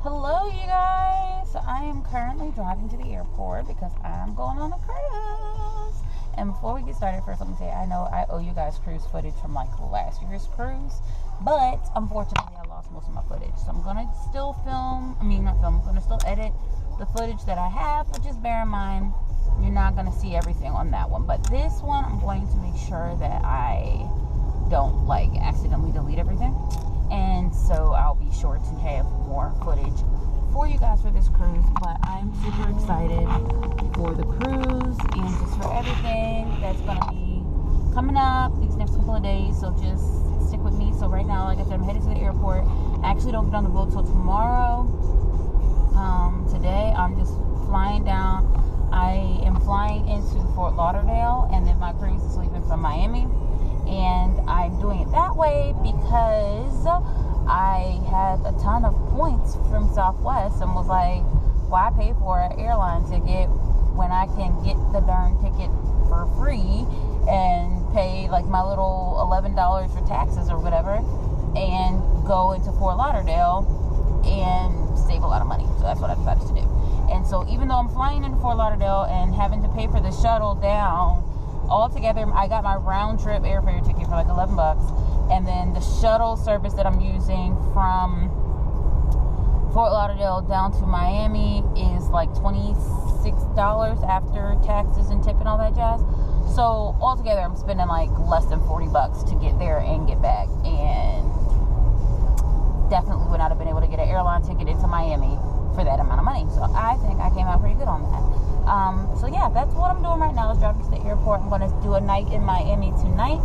Hello, you guys. I am currently driving to the airport because I'm going on a cruise. And before we get started, first let me say, I know I owe you guys cruise footage from like last year's cruise, but unfortunately I lost most of my footage. So I'm gonna still I'm gonna still edit the footage that I have, but just bear in mind you're not gonna see everything on that one. But this one I'm going to make sure that I don't like accidentally delete everything. And so I'll be sure to have more footage for you guys for this cruise. But I'm super excited for the cruise and just for everything that's going to be coming up these next couple of days. So just stick with me. So right now, like I said, I'm headed to the airport. I actually don't get on the boat till tomorrow. Today, I'm just flying down. I am flying into Fort Lauderdale, and then my cruise is leaving from Miami. And I'm doing it that way because I had a ton of points from Southwest and was like, why pay for an airline ticket when I can get the darn ticket for free and pay like my little $11 for taxes or whatever and go into Fort Lauderdale and save a lot of money. So that's what I decided to do. And so even though I'm flying into Fort Lauderdale and having to pay for the shuttle down, altogether, I got my round trip airfare ticket for like $11, and then the shuttle service that I'm using from Fort Lauderdale down to Miami is like $26 after taxes and tip and all that jazz. So altogether, I'm spending like less than $40 to get there and get back, and definitely would not have been able to get an airline ticket into Miami for that amount of money. So I think I came out pretty good on that. So yeah, that's what I'm doing right now is driving to the airport. I'm going to do a night in Miami tonight,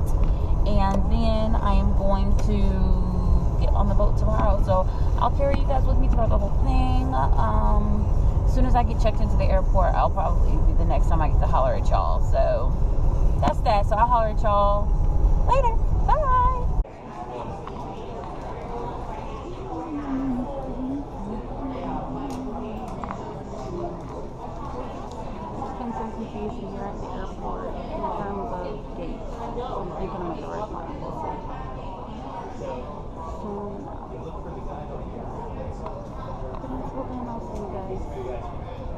and then I am going to get on the boat tomorrow. So I'll carry you guys with me throughout the whole thing. As soon as I get checked into the airport, I'll probably be the next time I get to holler at y'all. So that's that. So I'll holler at y'all later. Bye. Confused here at the airport in terms of gates. I'm thinking I'm at the right one. And I'll see you guys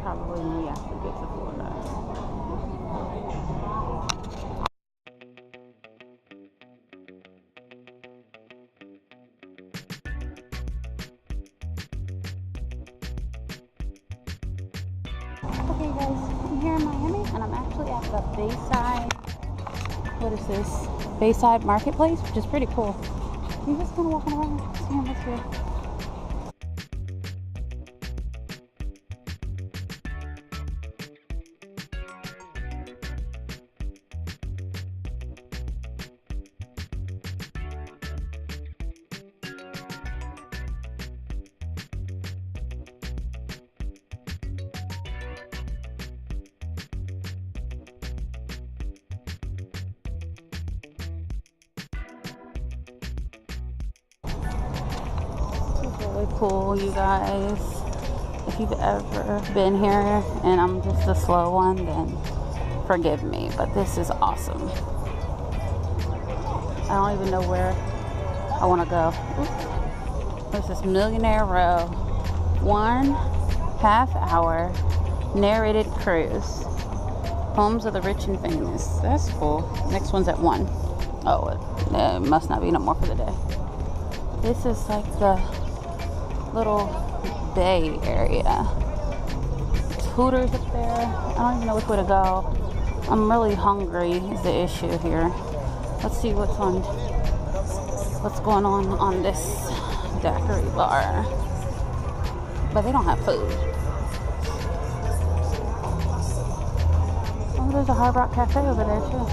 probably when we actually get to Florida. Okay guys, I'm here in Miami and I'm actually at the Bayside Marketplace, which is pretty cool. I'm just kind of walking around, seeing what's here. Really cool, you guys. If you've ever been here and I'm just a slow one, then forgive me, but this is awesome. I don't even know where I want to go. This is Millionaire Row, 1.5 hour narrated cruise, homes of the rich and famous. That's cool. Next one's at 1. Oh, it must not be no more for the day. This is like the little bay area. Hooters up there. I don't even know which way to go. I'm really hungry is the issue here. Let's see what's going on this daiquiri bar. But they don't have food. Oh, there's a Hard Rock Cafe over there too.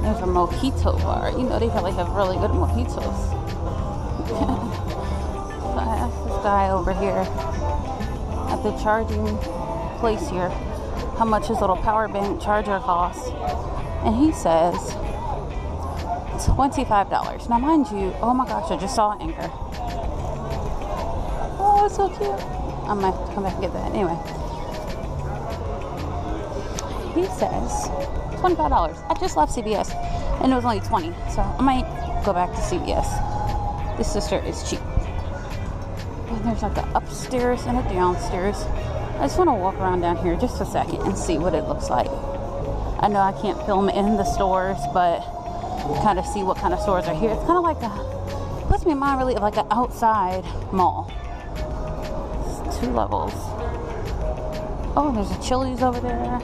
There's a mojito bar. You know, they probably have really good mojitos. So I asked this guy over here at the charging place here how much his little power bank charger costs. And he says $25. Now, mind you, oh my gosh, I just saw an anchor. Oh, it's so cute. I might have to come back and get that. Anyway, he says $25. I just left CVS and it was only 20. So I might go back to CVS. This sister is cheap. And there's like an upstairs and a downstairs. I just want to walk around down here just a second and see what it looks like. I know I can't film in the stores, but kind of see what kind of stores are here. It's kind of like puts me in mind really of like an outside mall. It's 2 levels. Oh, there's a Chili's over there.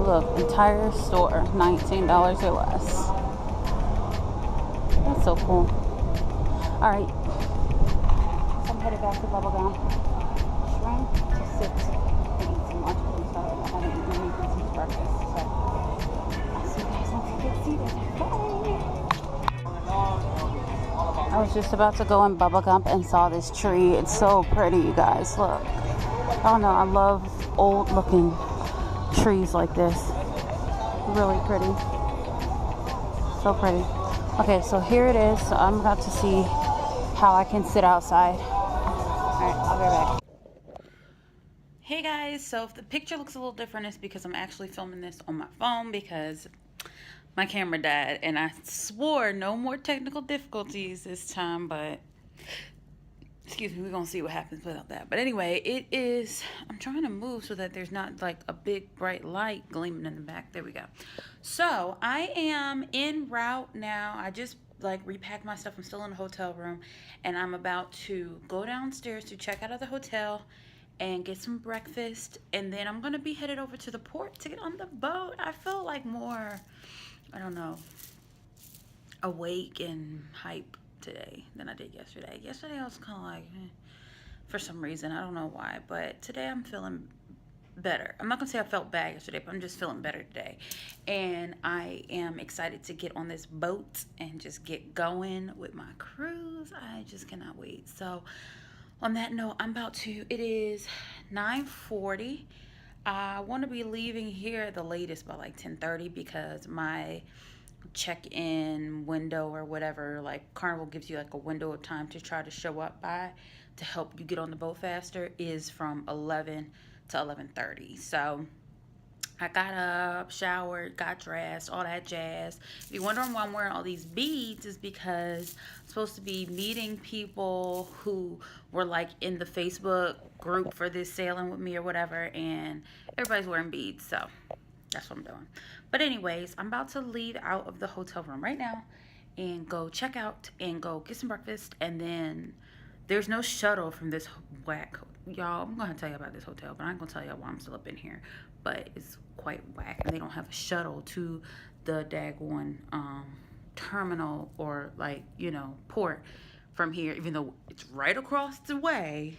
Look, entire store, $19 or less. That's so cool. Alright. So I'm headed back to Bubblegum. Shrimp to 6 and eat some lunch and stuff. I haven't eaten anything since breakfast. So I'll see you guys once I get seated. Bye! I was just about to go in Bubblegum and saw this tree. It's so pretty, you guys. Look. I don't know, I love old looking trees like this. Really pretty. So pretty. Okay, so here it is. So I'm about to see how I can sit outside. Alright, I'll be right back. Hey guys, so if the picture looks a little different, it's because I'm actually filming this on my phone because my camera died and I swore no more technical difficulties this time, but excuse me, we're gonna see what happens without that. But anyway, it is, I'm trying to move so that there's not like a big bright light gleaming in the back. There we go. So I am en route now. I just like repacked my stuff. I'm still in the hotel room and I'm about to go downstairs to check out of the hotel and get some breakfast, and then I'm gonna be headed over to the port to get on the boat. I feel like more, I don't know, awake and hype today than I did yesterday. Yesterday I was kind of like, for some reason, I don't know why, but today I'm feeling better. I'm not gonna say I felt bad yesterday, but I'm just feeling better today, and I am excited to get on this boat and just get going with my cruise. I just cannot wait. So on that note, it is 9:40. I want to be leaving here the latest by like 10:30 because my check-in window or whatever, like Carnival gives you like a window of time to try to show up by to help you get on the boat faster, is from 11 to 11:30. So I got up, showered, got dressed, all that jazz. If you're wondering why I'm wearing all these beads, is because I'm supposed to be meeting people who were like in the Facebook group for this sailing with me or whatever, and everybody's wearing beads, so that's what I'm doing. But anyways, I'm about to leave out of the hotel room right now and go check out and go get some breakfast, and then there's no shuttle from this whack. Y'all, I'm going to tell you about this hotel, but I'm going to tell y'all why I'm still up in here. But it's quite whack, and they don't have a shuttle to the daggone terminal or like, you know, port from here, even though it's right across the way.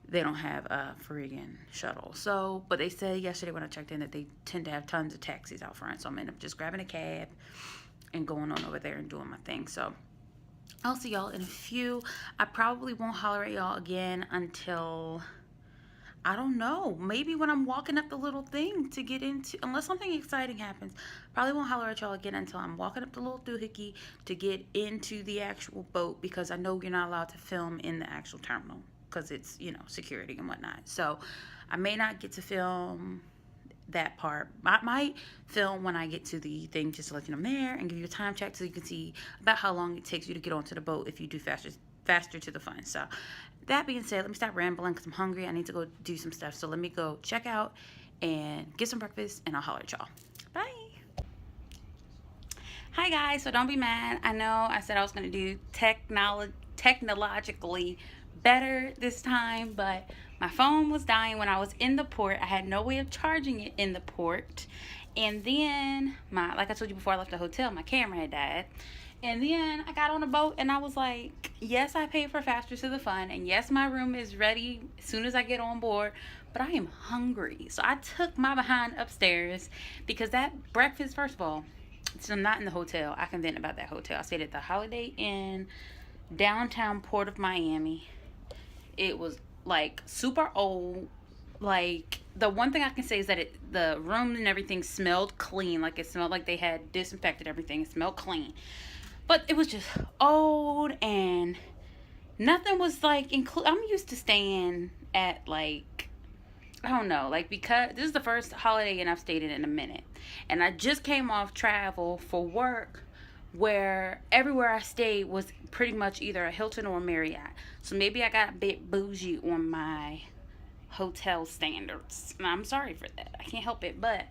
They don't have a friggin' shuttle. So, but they said yesterday when I checked in that they tend to have tons of taxis out front. So I'm end up just grabbing a cab and going on over there and doing my thing. So I'll see y'all in a few. I probably won't holler at y'all again until, I don't know, maybe when I'm walking up the little thing to get into, unless something exciting happens. Probably won't holler at y'all again until I'm walking up the little doohickey to get into the actual boat, because I know you're not allowed to film in the actual terminal because it's, you know, security and whatnot. So I may not get to film that part. I might film when I get to the thing just to let you know I'm there and give you a time check so you can see about how long it takes you to get onto the boat if you do faster to the fun. So that being said, let me stop rambling because I'm hungry. I need to go do some stuff. So let me go check out and get some breakfast, and I'll holler at y'all. Bye. Hi guys, so don't be mad. I know I said I was going to do technologically better this time, but my phone was dying when I was in the port. I had no way of charging it in the port, and then like I told you before I left the hotel, my camera had died. And then I got on a boat and I was like, yes, I paid for faster to the fun, and yes, my room is ready as soon as I get on board, but I am hungry. So I took my behind upstairs because that breakfast, first of all, so I'm not in the hotel. I can vent about that hotel. I stayed at the Holiday Inn, downtown Port of Miami. It was like super old. Like, the one thing I can say is that the room and everything smelled clean. Like, it smelled like they had disinfected everything. It smelled clean. But it was just old, and nothing was like I'm used to staying at, like, I don't know, like, because this is the first Holiday Inn I've stayed in a minute, and I just came off travel for work, where everywhere I stayed was pretty much either a Hilton or a Marriott. So maybe I got a bit bougie on my hotel standards, and I'm sorry for that. I can't help it, but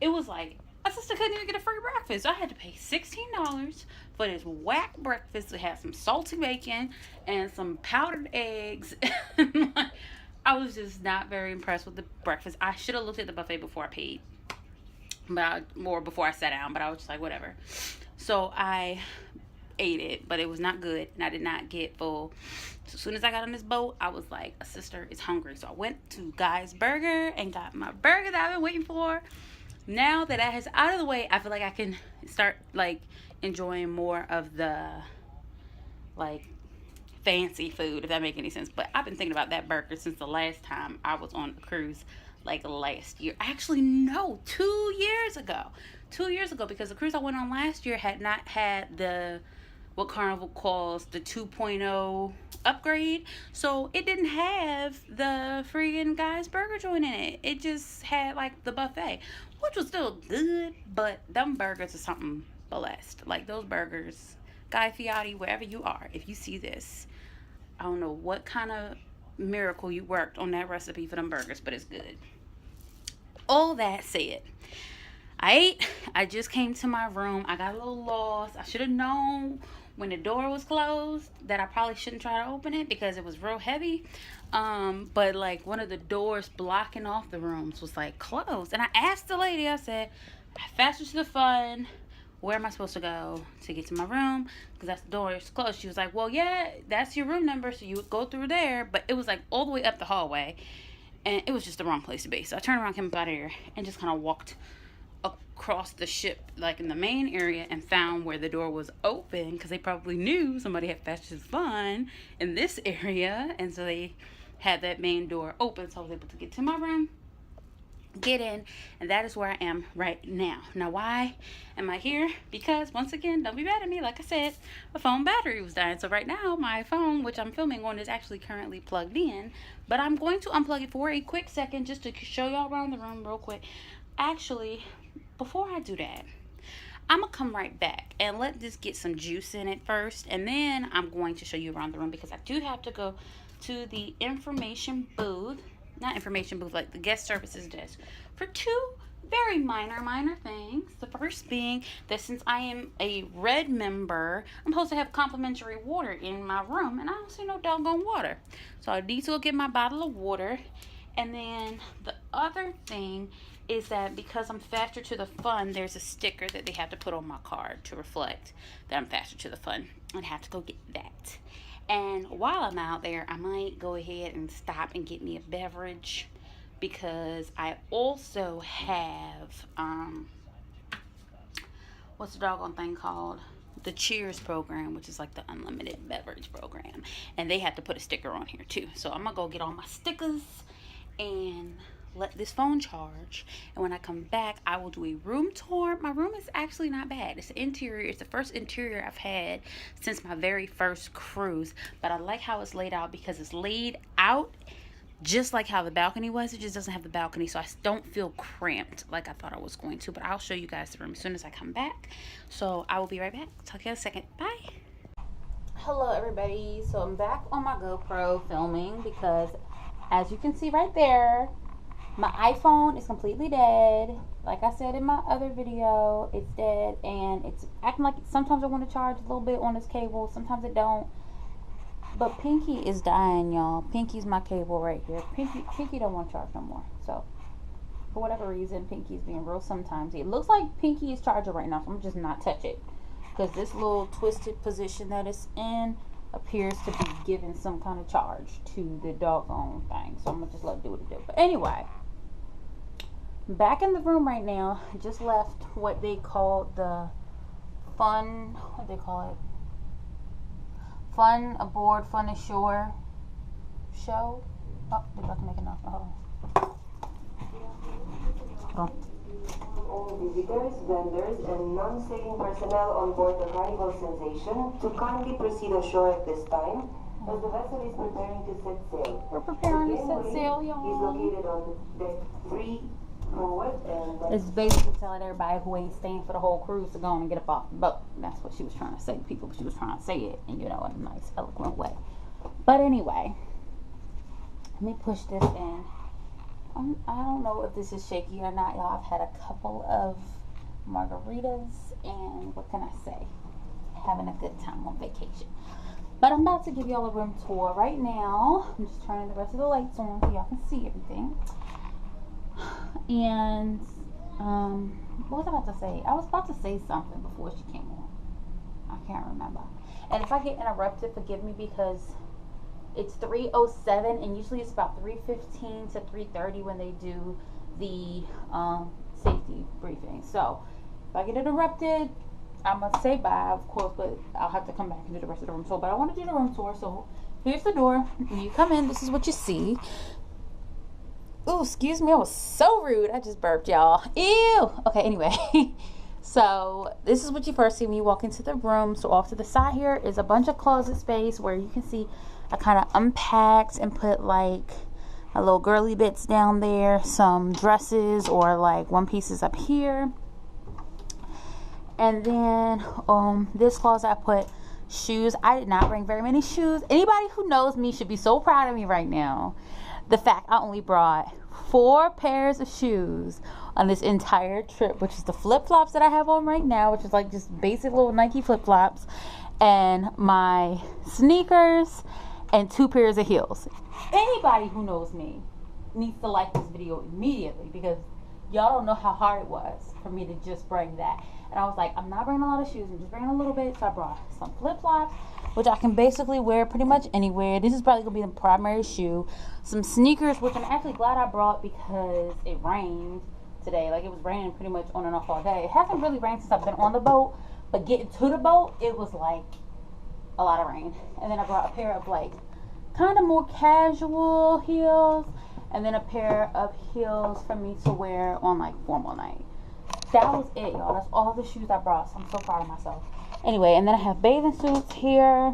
it was like my sister couldn't even get a free breakfast. I had to pay $16 for this whack breakfast. It had some salty bacon and some powdered eggs. I was just not very impressed with the breakfast. I should have looked at the buffet before I paid, or before I sat down, but I was just like, whatever. So I ate it, but it was not good, and I did not get full. So as soon as I got on this boat, I was like, a sister is hungry. So I went to Guy's Burger and got my burger that I've been waiting for. Now that is out of the way, I feel like I can start, like, enjoying more of the, like, fancy food, if that makes any sense. But I've been thinking about that burger since the last time I was on a cruise, like, last year. Actually, no, 2 years ago. 2 years ago, because the cruise I went on last year had not had what Carnival calls the 2.0 upgrade. So it didn't have the friggin' Guy's Burger joint in it. It just had, like, the buffet, which was still good, but them burgers are something blessed. Like, those burgers, Guy Fieri, wherever you are, if you see this, I don't know what kind of miracle you worked on that recipe for them burgers, but it's good. All that said, I ate. I just came to my room. I got a little lost. I should have known when the door was closed that I probably shouldn't try to open it because it was real heavy. But, like, one of the doors blocking off the rooms was, like, closed. And I asked the lady, I said, faster to the fun, where am I supposed to go to get to my room? Because that's the door is closed. She was like, well, yeah, that's your room number, so you would go through there. But it was, like, all the way up the hallway, and it was just the wrong place to be. So I turned around, came up out of here, and just kind of walked across the ship, like, in the main area, and found where the door was open, because they probably knew somebody had Faster to Fun in this area, and so they had that main door open, so I was able to get to my room, get in, and that is where I am right now. Now, why am I here? Because, once again, don't be mad at me, like I said, my phone battery was dying. So right now, my phone, which I'm filming on, is actually currently plugged in, but I'm going to unplug it for a quick second just to show y'all around the room real quick. Actually, before I do that, I'm going to come right back and let this get some juice in it first, and then I'm going to show you around the room, because I do have to go to the information booth, not information booth, like the guest services desk, for two very minor things. The first being that since I am a red member, I'm supposed to have complimentary water in my room, and I don't see no doggone water. So I need to go get my bottle of water. And then the other thing is that because I'm Faster to the Fun, there's a sticker that they have to put on my card to reflect that I'm Faster to the Fun. I have to go get that. And while I'm out there, I might go ahead and stop and get me a beverage, because I also have, what's the doggone thing called? The Cheers program, which is like the unlimited beverage program. And they have to put a sticker on here too. So I'm going to go get all my stickers and let this phone charge, and when I come back, I will do a room tour. My room is actually not bad. It's the interior. It's the first interior I've had since my very first cruise, but I like how it's laid out, because it's laid out just like how the balcony was. It just doesn't have the balcony, so I don't feel cramped like I thought I was going to. But I'll show you guys the room as soon as I come back. So I will be right back. Talk to you in a second. Bye. Hello everybody. So I'm back on my GoPro filming, because as you can see right there, my iPhone is completely dead. Like I said in my other video, it's dead, and it's acting like sometimes I want to charge a little bit on this cable, sometimes it don't. But Pinky is dying, y'all. Pinky's my cable right here. Pinky don't want to charge no more. So for whatever reason, Pinky's being real sometimes. It looks like Pinky is charging right now, so I'm just not touch it, because this little twisted position that it's in appears to be giving some kind of charge to the doggone thing. So I'm gonna just let it do what it do. But anyway, back in the room right now. Just left what they call the fun, what they call it? Fun aboard, fun ashore show. Oh, they're about to make enough. Hold on. All visitors, vendors, and non-sailing personnel on board the Carnival Sensation to kindly proceed ashore at this time, as the vessel is preparing to set sail. We're preparing to set sail, y'all. Is located on deck 3 forward, and it's basically telling everybody who ain't staying for the whole cruise to go on and get up off the boat. That's what she was trying to say to people. She was trying to say it, and you know, in a nice, eloquent way. But anyway, let me push this in. I don't know if this is shaky or not, y'all. I've had a couple of margaritas, and what can I say? Having a good time on vacation. But I'm about to give y'all a room tour right now. I'm just turning the rest of the lights on so y'all can see everything. And what was I about to say? I was about to say something before she came on. I can't remember. And if I get interrupted, forgive me, because it's 3:07 and usually it's about 3:15 to 3:30 when they do the safety briefing. So if I get interrupted, I'm gonna say bye, of course, but I'll have to come back and do the rest of the room tour. But I want to do the room tour. So here's the door. When you come in, this is what you see. Oh, excuse me, I was so rude. I just burped, y'all. Ew. Okay, anyway. So this is what you first see when you walk into the room. So off to the side here is a bunch of closet space where you can see I kind of unpacked and put like a little girly bits down there, some dresses or like one pieces up here. And then this closet I put shoes. I did not bring very many shoes. Anybody who knows me should be so proud of me right now. The fact I only brought 4 pairs of shoes on this entire trip, which is the flip-flops that I have on right now, which is like just basic little Nike flip-flops, and my sneakers, and 2 pairs of heels. Anybody who knows me needs to like this video immediately, because y'all don't know how hard it was for me to just bring that. And I was like, I'm not bringing a lot of shoes, I'm just bringing a little bit. So I brought some flip-flops, which I can basically wear pretty much anywhere. This is probably gonna be the primary shoe. Some sneakers, which I'm actually glad I brought because it rained today. Like, it was raining pretty much on and off all day. It hasn't really rained since I've been on the boat, but getting to the boat, it was like a lot of rain. And then I brought a pair of like kind of more casual heels, and then a pair of heels for me to wear on like formal night. That was it, y'all. That's all the shoes I brought, so I'm so proud of myself. Anyway, and then I have bathing suits here,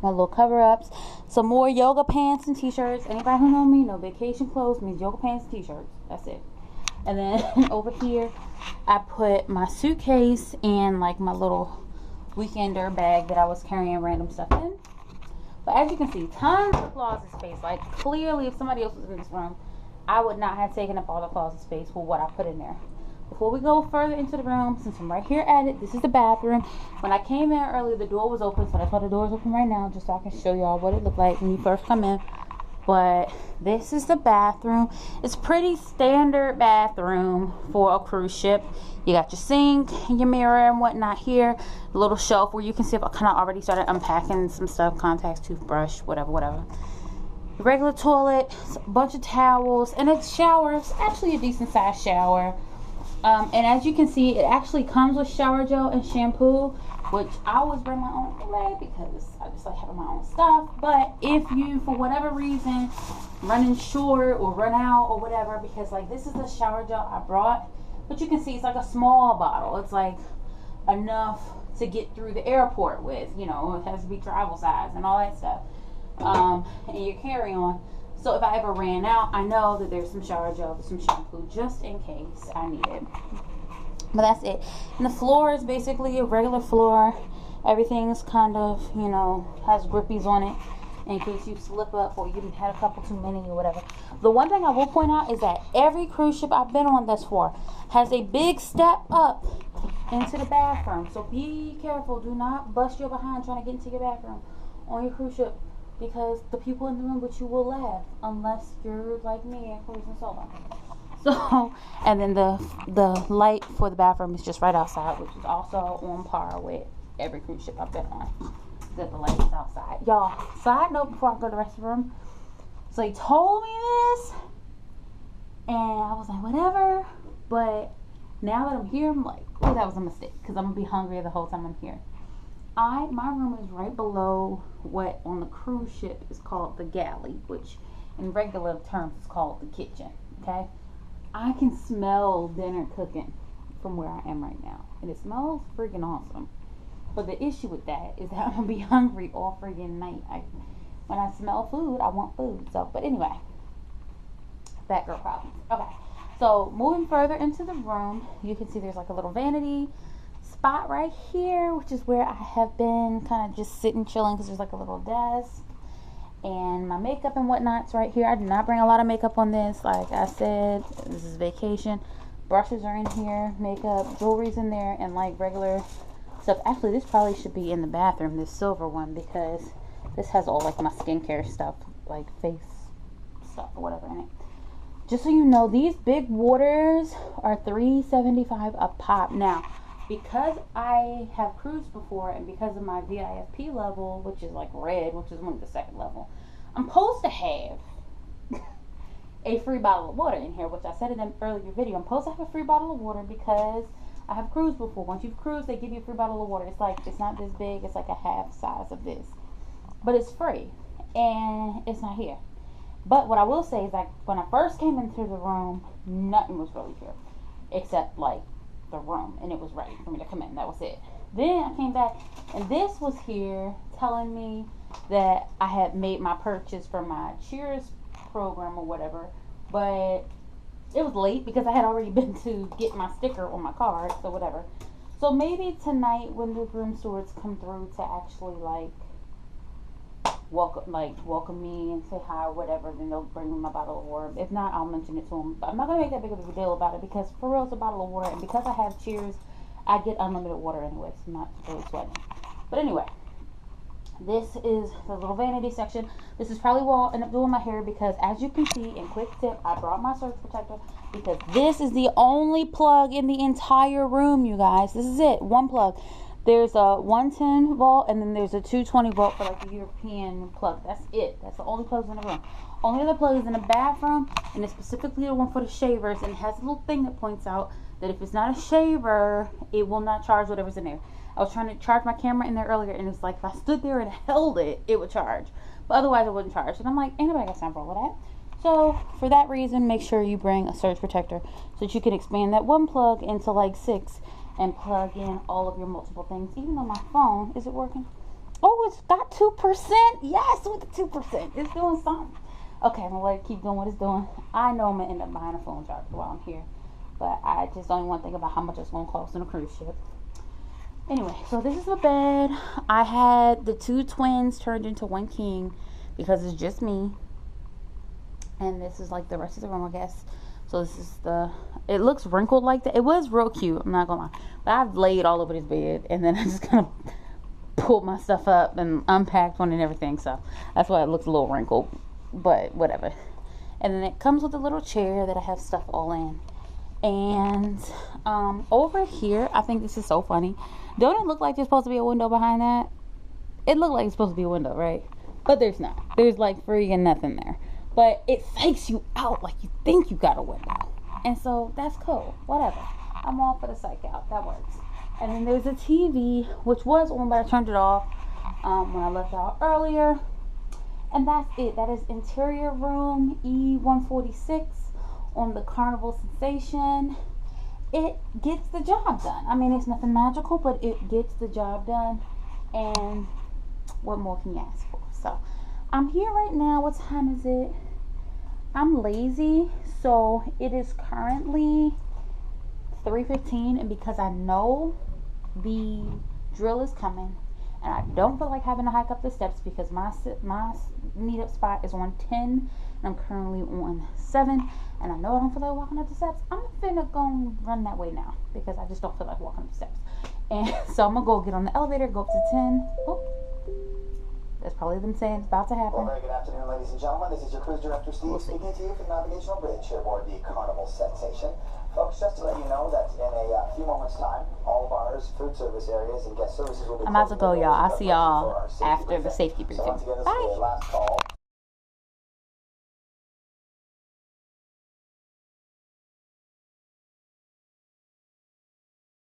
my little cover-ups, some more yoga pants and t-shirts. Anybody who know me, no vacation clothes means yoga pants and t-shirts. That's it. And then over here, I put my suitcase and like my little weekender bag that I was carrying random stuff in. But as you can see, tons of closet space. Like, clearly, if somebody else was in this room, I would not have taken up all the closet space for what I put in there. Before we go further into the room, since I'm right here at it, this is the bathroom. When I came in earlier, the door was open, so that's why the door is open right now, just so I can show y'all what it looked like when you first come in. But this is the bathroom. It's pretty standard bathroom for a cruise ship. You got your sink and your mirror and whatnot here. A little shelf where you can see if I kind of already started unpacking some stuff, contacts, toothbrush, whatever. The regular toilet, a bunch of towels, and a shower. It's actually a decent sized shower. And as you can see, it actually comes with shower gel and shampoo, which I always bring my own anyway because I just like having my own stuff. But if you, for whatever reason, running short or run out or whatever, because like this is the shower gel I brought, but you can see it's like a small bottle. It's like enough to get through the airport with, you know, it has to be travel size and all that stuff, and your carry-on. So if I ever ran out, I know that there's some shower gel, some shampoo, just in case I need it. But that's it. And the floor is basically a regular floor. Everything's kind of, you know, has grippies on it in case you slip up or you had a couple too many or whatever. The one thing I will point out is that every cruise ship I've been on thus far has a big step up into the bathroom. So be careful. Do not bust your behind trying to get into your bathroom on your cruise ship, because the people in the room with you will laugh unless you're like me and cruising solo. So, and then the light for the bathroom is just right outside, which is also on par with every cruise ship I've been on, that the light is outside. Y'all, side note before I go to the rest of the room, so they told me this and I was like, whatever, but now that I'm here, I'm like, oh, that was a mistake, because I'm gonna be hungry the whole time I'm here. My room is right below what on the cruise ship is called the galley, which in regular terms is called the kitchen. Okay, I can smell dinner cooking from where I am right now, and it smells freaking awesome. But the issue with that is that I'm gonna be hungry all freaking night. When I smell food, I want food. So, but anyway, fat girl problems. Okay, so moving further into the room, you can see there's like a little vanity spot right here, which is where I have been kind of just sitting chilling because there's like a little desk, and my makeup and whatnot's right here. I did not bring a lot of makeup on this. Like I said, this is vacation. Brushes are in here, makeup, jewelry's in there, and like regular stuff. Actually, this probably should be in the bathroom, this silver one, because this has all like my skincare stuff, like face stuff or whatever in it. Just so you know, these big waters are $3.75 a pop. Now, because I have cruised before, and because of my VIFP level, which is like red, which is one of the second level, I'm supposed to have a free bottle of water in here, which I said in an earlier video. I'm supposed to have a free bottle of water because I have cruised before. Once you've cruised, they give you a free bottle of water. It's like, it's not this big, it's like a half size of this. But it's free, and it's not here. But what I will say is, like, when I first came into the room, nothing was really here except like the room, and it was ready for me to come in. That was it. Then I came back, and this was here telling me that I had made my purchase for my Cheers program or whatever, but it was late because I had already been to get my sticker on my card, so whatever. So maybe tonight when the room stewards come through to actually like welcome me and say hi or whatever, then they'll bring me my bottle of water. If not, I'll mention it to them. But I'm not gonna make that big of a deal about it because for real, it's a bottle of water, and because I have Cheers, I get unlimited water anyway, so I'm not really sweating. But anyway, this is the little vanity section. This is probably where I'll end up doing my hair because, as you can see, in quick tip, I brought my surge protector because this is the only plug in the entire room, you guys. This is it, one plug. There's a 110 volt and then there's a 220 volt for like the European plug. That's it. That's the only plugs in the room. Only other plug is in the bathroom, and it's specifically the one for the shavers, and it has a little thing that points out that if it's not a shaver, it will not charge whatever's in there. I was trying to charge my camera in there earlier, and it's like if I stood there and held it, it would charge. But otherwise, it wouldn't charge. And I'm like, ain't nobody got time for all of that. So, for that reason, make sure you bring a surge protector so that you can expand that one plug into like 6 and plug in all of your multiple things. Even though my phone, is it working? Oh, it's got 2%. Yes, with the 2%. It's doing something. Okay, I'm going to let it keep doing what it's doing. I know I'm going to end up buying a phone charger while I'm here. But I just don't even want to think about how much it's going to cost on a cruise ship. Anyway, so this is the bed. I had the 2 twins turned into 1 king because it's just me. And this is like the rest of the room, I guess. So this is it looks wrinkled like that. It was real cute, I'm not gonna lie. But I've laid all over this bed, and then I just kind of pulled my stuff up and unpacked one and everything. So that's why it looks a little wrinkled, but whatever. And then it comes with a little chair that I have stuff all in. And over here, I think this is so funny. Don't it look like there's supposed to be a window behind that? It looked like it's supposed to be a window, right? But there's not. There's like freaking nothing there. But it fakes you out like you think you got a window. And so that's cool. Whatever. I'm all for the psych out. That works. And then there's a TV, which was on, but I turned it off when I left out earlier. And that's it. That is interior room E146 on the Carnival Sensation. It gets the job done. I mean, it's nothing magical, but it gets the job done. And what more can you ask for? So I'm here right now. What time is it? I'm lazy, so it is currently 3:15, and because I know the drill is coming, and I don't feel like having to hike up the steps because my meetup spot is on 10, and I'm currently on 7, and I know I don't feel like walking up the steps. I'm finna go run that way now because I just don't feel like walking up the steps. And so I'm gonna go get on the elevator, go up to 10. Oh. That's probably them saying it's about to happen. Well, very good afternoon, ladies and gentlemen. This is your cruise director, Steve, speaking to you from the Navigational Bridge here aboard the Carnival Sensation. Folks, just to let you know that in a few moments' time, all bars, food service areas, and guest services will be I'm about to go, y'all. I'll see y'all after the safety briefing. So once again, this Bye. is the last call.